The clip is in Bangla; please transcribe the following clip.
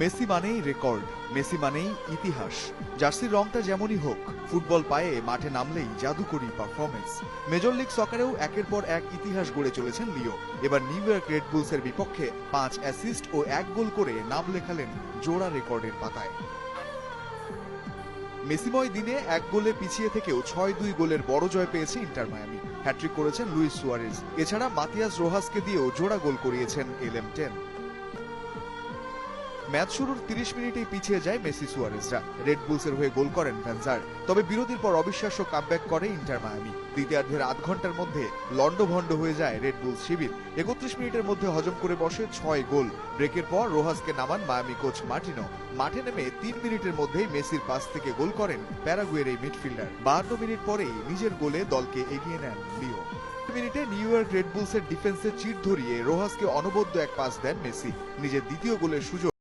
মেসি মানেই রেকর্ড, মেসি মানেই ইতিহাস। জার্সির রংটা যেমনই হোক, ফুটবল পায়ে মাঠে নামলেই জাদুকরী পারফরমেন্স। মেজর লিগ সকারেও একের পর এক ইতিহাস গড়ে চলেছেন লিও। এবার নিউ ইয়র্ক রেড বুলসের বিপক্ষে 5 অ্যাসিস্ট ও 1 গোল করে নাম লেখালেন জোড়া রেকর্ডের পাতায়। মেসিময় দিনে 1 গোলে পিছিয়ে থেকেও 6-2 গোলের বড় জয় পেয়েছে ইন্টার মায়ামি। হ্যাট্রিক করেছেন লুইস সুয়ারেজ। এছাড়া মাতিয়াস রোহাসকে দিয়েও জোড়া গোল করিয়েছেন LM10। ম্যাচ শুরুর 30 মিনিটেই পিছিয়ে যায় মেসি সুয়ারেজরা। রেড বুলসের হয়ে গোল করেন ভ্যানজার। তবে বিরতির পর অবিশ্বাস্য কামব্যাক করে ইন্টার মায়ামি। দ্বিতীয়ার্ধের আধ ঘন্টার মধ্যে লন্ডভন্ড হয়ে যায় রেড বুলস শিবির। 31 মিনিটের মধ্যে হজম করে বসে 6 গোল। ব্রেকের পর রোহাসকে নামান মায়ামি কোচ মার্টিনো। মাঠে নেমে 3 মিনিটের মধ্যেই মেসির পাস থেকে গোল করেন প্যারাগুয়ের এই মিডফিল্ডার। 52 মিনিট পরেই নিজের গোলে দলকে এগিয়ে নেন লিও। মিনিটে নিউ ইয়র্ক রেড বুলসের ডিফেন্সে চির ধরিয়ে রোহাসকে অনবদ্য এক পাস দেন মেসি। নিজের দ্বিতীয় গোলের সুযোগ